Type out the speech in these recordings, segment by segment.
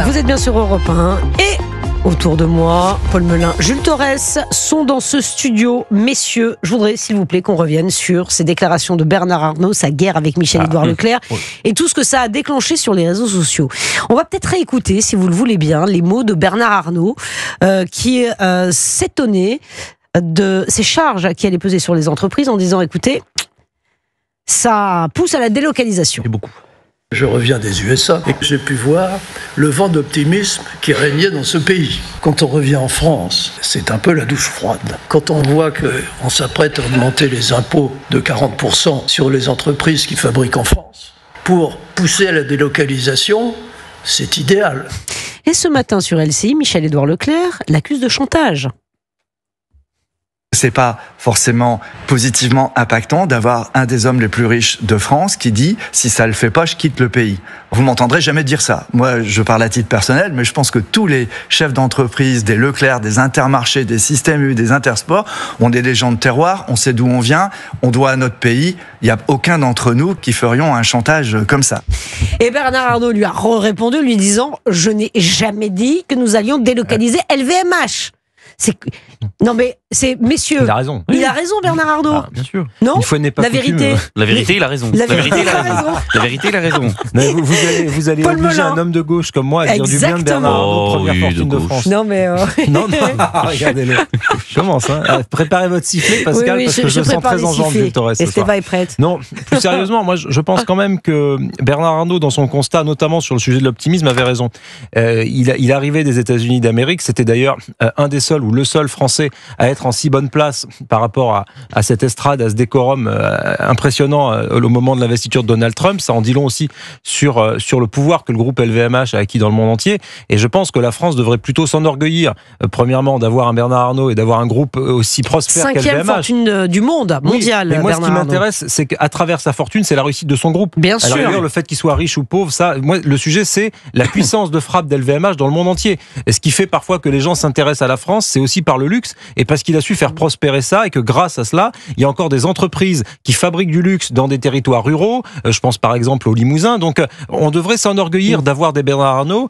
Vous êtes bien sur Europe 1 et autour de moi, Paul Melun, Jules Torres sont dans ce studio. Messieurs, je voudrais s'il vous plaît qu'on revienne sur ces déclarations de Bernard Arnault, sa guerre avec Michel-Édouard Leclerc et tout ce que ça a déclenché sur les réseaux sociaux. On va peut-être réécouter, si vous le voulez bien, les mots de Bernard Arnault qui s'étonnait de ces charges qui allaient peser sur les entreprises en disant, écoutez, ça pousse à la délocalisation. Et beaucoup. Je reviens des USA et j'ai pu voir le vent d'optimisme qui régnait dans ce pays. Quand on revient en France, c'est un peu la douche froide. Quand on voit qu'on s'apprête à augmenter les impôts de 40% sur les entreprises qui fabriquent en France, pour pousser à la délocalisation, c'est idéal. Et ce matin sur LCI, Michel-Édouard Leclerc l'accuse de chantage. C'est pas forcément positivement impactant d'avoir un des hommes les plus riches de France qui dit « si ça le fait pas, je quitte le pays ». Vous m'entendrez jamais dire ça. Moi, je parle à titre personnel, mais je pense que tous les chefs d'entreprise, des Leclerc, des Intermarchés, des Système U, des Intersport, on est des gens de terroir, on sait d'où on vient, on doit à notre pays. Il n'y a aucun d'entre nous qui ferions un chantage comme ça. Et Bernard Arnault lui a répondu lui disant « je n'ai jamais dit que nous allions délocaliser LVMH ». Non mais c'est messieurs. Il a raison. Il a raison Bernard Arnault. Ah, bien sûr. Non. Une fois n'est pas la coutume. vérité. La vérité, il a raison. La vérité, il a raison. La vérité, il a raison. Vous allez Paul obliger Melun. un homme de gauche comme moi à dire du bien de Bernard Arnault, première fortune de France. Non mais non. Regardez-le. Je commence. Préparez votre sifflet, Pascal, parce que je sens très en jambe, Jules Torres. Estéva est prête. Non, plus sérieusement, moi je pense quand même que Bernard Arnault, dans son constat, notamment sur le sujet de l'optimisme, avait raison. Il arrivait des États-Unis d'Amérique, c'était d'ailleurs un des seuls ou le seul Français à être en si bonne place par rapport à cette estrade, à ce décorum impressionnant au moment de l'investiture de Donald Trump. Ça en dit long aussi sur le pouvoir que le groupe LVMH a acquis dans le monde entier. Et je pense que la France devrait plutôt s'enorgueillir, premièrement, d'avoir un Bernard Arnault et d'avoir un groupe aussi prospère qu'LVMH. 5e fortune du monde, mondial. Oui, mais moi, Bernard ce qui Arnault. m'intéresse, c'est qu'à travers sa fortune, c'est la réussite de son groupe. Bien Alors, sûr. le fait qu'il soit riche ou pauvre, ça, moi, le sujet, c'est la puissance de frappe d'LVMH dans le monde entier. Et ce qui fait parfois que les gens s'intéressent à la France, c'est aussi par le luxe et parce qu'il a su faire prospérer ça et que grâce à cela, il y a encore des entreprises qui fabriquent du luxe dans des territoires ruraux. Je pense par exemple au Limousin. Donc, on devrait s'enorgueillir d'avoir des Bernard Arnault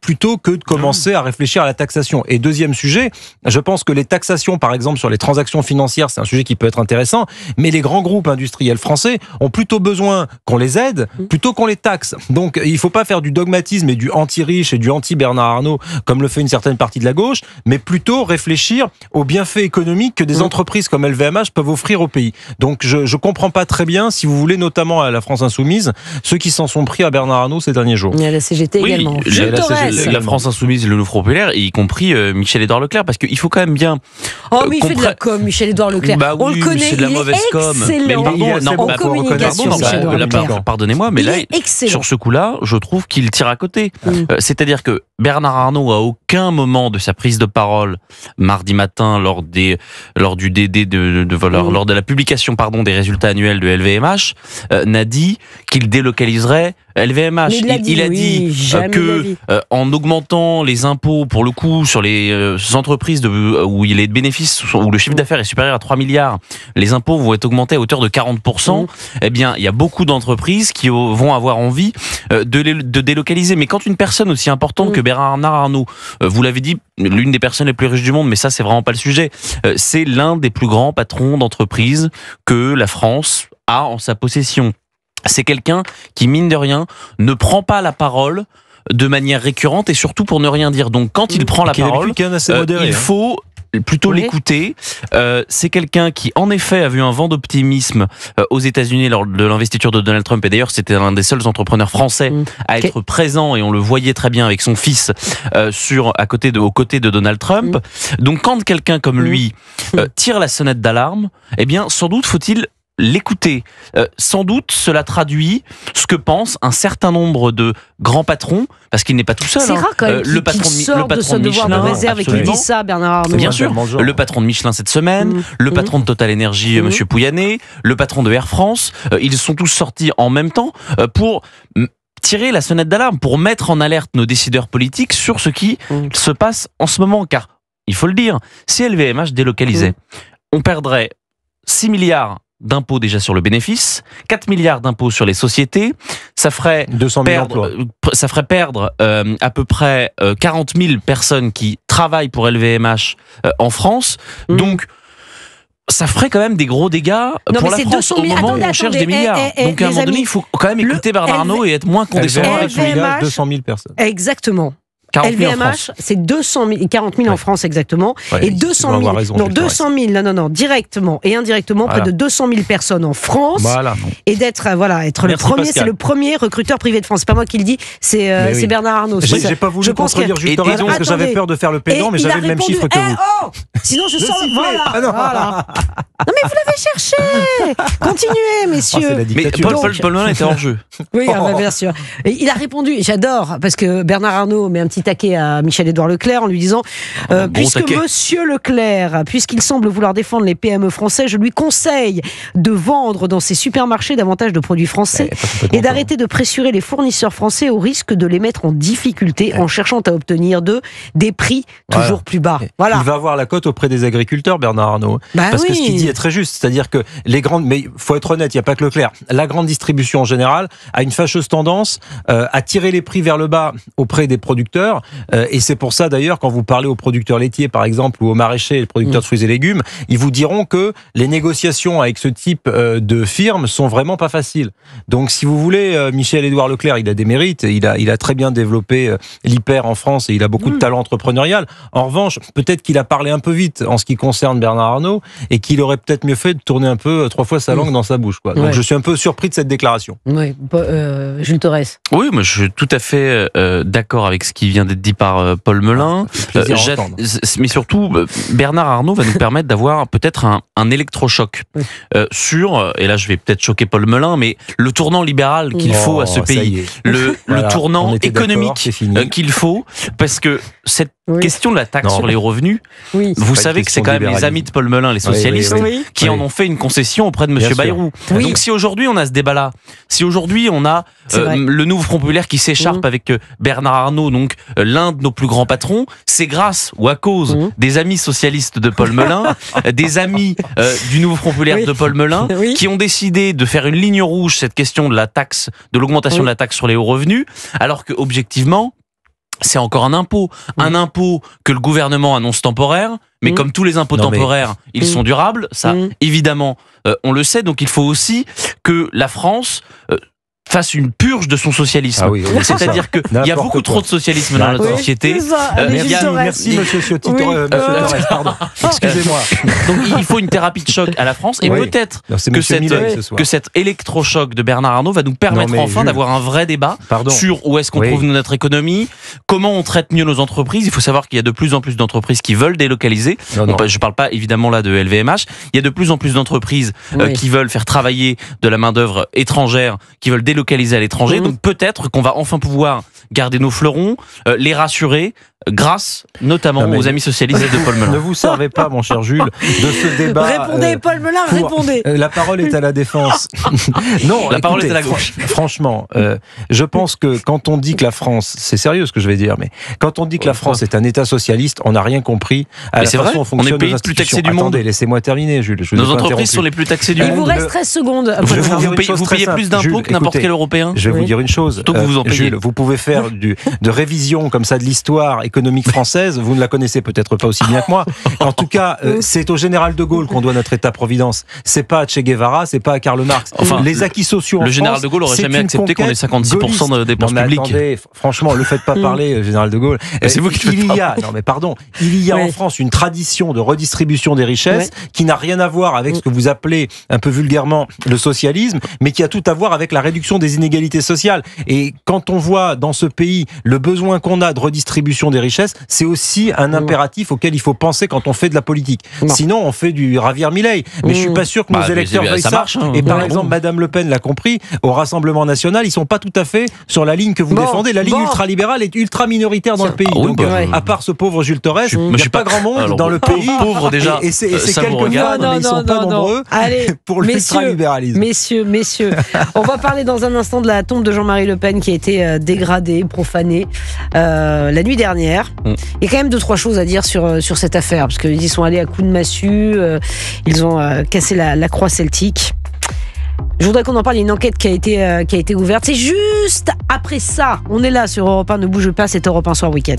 plutôt que de commencer à réfléchir à la taxation. Et deuxième sujet, je pense que les taxations, par exemple, sur les transactions financières, c'est un sujet qui peut être intéressant, mais les grands groupes industriels français ont plutôt besoin qu'on les aide plutôt qu'on les taxe. Donc, il ne faut pas faire du dogmatisme et du anti-riche et du anti-Bernard Arnault comme le fait une certaine partie de la gauche, mais plutôt réfléchir aux bienfaits économiques que des entreprises comme LVMH peuvent offrir au pays. Donc je comprends pas très bien, si vous voulez, notamment à la France Insoumise, ceux qui s'en sont pris à Bernard Arnault ces derniers jours. Il y a la CGT également. La France Insoumise, le Nouveau Populaire, y compris Michel-Édouard Leclerc, parce qu'il faut quand même bien... Oh mais il fait de la com, Michel-Édouard Leclerc. Bah oui, on le connaît, c'est de la mauvaise com. Mais pardon, en communication, Michel-Édouard Leclerc. Pardonnez-moi, mais Il là, est excellent. sur ce coup-là, je trouve qu'il tire à côté. C'est-à-dire que Bernard Arnault, à aucun moment de sa prise de parole, mardi matin, lors de la publication des résultats annuels de LVMH, n'a dit qu'il délocaliserait LVMH. Il a dit que en augmentant les impôts, pour le coup, sur les entreprises où il est de bénéfices, où le chiffre d'affaires est supérieur à 3 milliards, les impôts vont être augmentés à hauteur de 40%. Eh bien, il y a beaucoup d'entreprises qui vont avoir envie de délocaliser. Mais quand une personne aussi importante que Bernard Arnault, vous l'avez dit, l'une des personnes les plus riches du monde, mais ça, c'est vraiment pas le sujet, c'est l'un des plus grands patrons d'entreprise que la France a en sa possession. C'est quelqu'un qui, mine de rien, ne prend pas la parole de manière récurrente et surtout pour ne rien dire. Donc quand il prend la parole, il faut plutôt l'écouter. C'est quelqu'un qui, en effet, a vu un vent d'optimisme aux États-Unis lors de l'investiture de Donald Trump. Et d'ailleurs, c'était l'un des seuls entrepreneurs français à être présent, et on le voyait très bien avec son fils aux côtés de Donald Trump. Donc quand quelqu'un comme lui tire la sonnette d'alarme, eh bien, sans doute faut-il l'écouter. Sans doute, cela traduit ce que pense un certain nombre de grands patrons, parce qu'il n'est pas tout seul. C'est rare quand même le patron de ce devoir de réserve et qu'il dit ça, Bernard Arnault. Bien sûr, le patron de Michelin cette semaine, le patron de Total Energy, Monsieur Pouyanné, le patron de Air France, ils sont tous sortis en même temps pour tirer la sonnette d'alarme, pour mettre en alerte nos décideurs politiques sur ce qui se passe en ce moment. Car, il faut le dire, si LVMH délocalisait, on perdrait 6 milliards d'impôts déjà sur le bénéfice, 4 milliards d'impôts sur les sociétés, ça ferait 200 000 emplois. Ça ferait perdre à peu près 40 000 personnes qui travaillent pour LVMH en France. Donc, ça ferait quand même des gros dégâts pour la France au moment où on cherche des milliards. Donc à un moment donné, il faut quand même écouter Bernard Arnault et être moins condescendant avec lui. 200 000 personnes. Exactement. 40 000 LVMH, c'est 200 000, 40 000 en France exactement, et 200 000, raison, non 200 000, non, directement et indirectement, près de 200 000 personnes en France, et d'être être le premier, Pascal. C'est le premier recruteur privé de France. C'est pas moi qui le dis, c'est Bernard Arnault. J'ai pas voulu contredire Jules Torres parce que j'avais peur de faire le pédant, mais j'avais le même chiffre que vous. Sinon je sors. Voilà. Non mais vous l'avez cherché. Continuez, messieurs. Mais Paul Melun était hors jeu. Oui, bien sûr. Et il a répondu. J'adore parce que Bernard Arnault met un petit taquet à Michel-Édouard Leclerc en lui disant puisque Monsieur Leclerc, puisqu'il semble vouloir défendre les PME français, je lui conseille de vendre dans ses supermarchés davantage de produits français et d'arrêter de pressurer les fournisseurs français au risque de les mettre en difficulté en cherchant à obtenir des prix toujours plus bas. Voilà. Il va avoir la cote auprès des agriculteurs, Bernard Arnault. Parce que ce qu'il dit est très juste. C'est-à-dire que les grandes, mais il faut être honnête, il n'y a pas que Leclerc. La grande distribution en général a une fâcheuse tendance à tirer les prix vers le bas auprès des producteurs. Et c'est pour ça d'ailleurs, quand vous parlez aux producteurs laitiers par exemple, ou aux maraîchers, les producteurs de fruits et légumes, ils vous diront que les négociations avec ce type de firmes sont vraiment pas faciles. Donc si vous voulez, Michel-Édouard Leclerc, il a des mérites, il a très bien développé l'hyper en France et il a beaucoup de talent entrepreneurial. En revanche, peut-être qu'il a parlé un peu vite en ce qui concerne Bernard Arnault et qu'il aurait peut-être mieux fait de tourner un peu 3 fois sa langue dans sa bouche. Donc je suis un peu surpris de cette déclaration. Oui, Jules Torres. Oui, mais je suis tout à fait d'accord avec ce qui vient d'être dit par Paul Melun. Mais surtout, Bernard Arnault va nous permettre d'avoir peut-être un électrochoc sur, et là je vais peut-être choquer Paul Melun, mais le tournant libéral qu'il faut à ce pays, le tournant économique qu'il faut, parce que cette question de la taxe sur les revenus, vous savez que c'est quand même les amis de Paul Melun, les socialistes, qui en ont fait une concession auprès de M. Bayrou. Donc si aujourd'hui on a ce débat-là, si aujourd'hui on a le nouveau Front Populaire qui s'écharpe avec Bernard Arnault, donc l'un de nos plus grands patrons, c'est grâce ou à cause des amis socialistes de Paul Melun, des amis du nouveau Front Populaire de Paul Melun, qui ont décidé de faire une ligne rouge, cette question de la taxe, de l'augmentation de la taxe sur les hauts revenus, alors que objectivement, c'est encore un impôt que le gouvernement annonce temporaire, mais comme tous les impôts temporaires, ils sont durables, ça évidemment on le sait, donc il faut aussi que la France fasse une purge de son socialisme. C'est-à-dire qu'il y a beaucoup trop de socialisme dans notre société. Merci monsieur Ciotti. Pardon. Excusez-moi. Donc il faut une thérapie de choc à la France et peut-être que cet électrochoc de Bernard Arnault va nous permettre enfin d'avoir un vrai débat sur où est-ce qu'on trouve notre économie, comment on traite mieux nos entreprises. Il faut savoir qu'il y a de plus en plus d'entreprises qui veulent délocaliser. Je ne parle pas évidemment là de LVMH. Il y a de plus en plus d'entreprises qui veulent faire travailler de la main-d'œuvre étrangère, qui veulent délocaliser à l'étranger, donc peut-être qu'on va enfin pouvoir garder nos fleurons, les rassurer, grâce notamment aux amis socialistes de Paul Melun. Ne vous servez pas, mon cher Jules, de ce débat. Répondez, Paul Melun, répondez. La parole est à la défense. Non, la parole est à la gauche. Franchement, je pense que quand on dit que la France, c'est sérieux ce que je vais dire, mais quand on dit que la France est un État socialiste, on n'a rien compris à la façon dont fonctionnent nos institutions. On est le pays le plus taxé du monde. Attendez, laissez-moi terminer, Jules. Nos entreprises sont les plus taxées du monde. Il vous reste 13 secondes. Vous payez plus d'impôts que n'importe quel Européen. Je vais vous dire une chose. Jules, vous pouvez faire de révision comme ça de l'histoire économique française. Vous ne la connaissez peut-être pas aussi bien que moi. En tout cas, c'est au général de Gaulle qu'on doit notre État-providence. C'est pas à Che Guevara, c'est pas à Karl Marx. Enfin, les acquis sociaux en France, le général de Gaulle aurait jamais accepté qu'on ait 56% de dépenses publiques. Attendez, franchement, le faites pas parler, général de Gaulle. C'est vous qui il y a en France une tradition de redistribution des richesses qui n'a rien à voir avec ce que vous appelez un peu vulgairement le socialisme, mais qui a tout à voir avec la réduction des inégalités sociales. Et quand on voit dans ce pays le besoin qu'on a de redistribution des richesses, c'est aussi un impératif auquel il faut penser quand on fait de la politique. Sinon, on fait du Javier Milei. Mais je suis pas sûr que nos électeurs veuillent ça. Et par exemple, Madame Le Pen l'a compris, au Rassemblement National, ils sont pas tout à fait sur la ligne que vous défendez. La ligne ultralibérale est ultra minoritaire dans le pays. Donc, à part ce pauvre Jules Torres, il n'y a pas grand monde dans le pays. Pauvre déjà. Et c'est quelques mois, mais ils sont pas nombreux pour l'ultralibéralisme. Messieurs, on va parler dans un instant de la tombe de Jean-Marie Le Pen qui a été dégradée. profané la nuit dernière. Il y a quand même 2-3 choses à dire sur cette affaire, parce qu'ils sont allés à coups de massue, ils ont cassé la croix celtique. Je voudrais qu'on en parle. Il y a une enquête qui a été ouverte. C'est juste après ça. On est là sur Europe 1. Ne bouge pas, c'est Europe 1 Soir Week-end.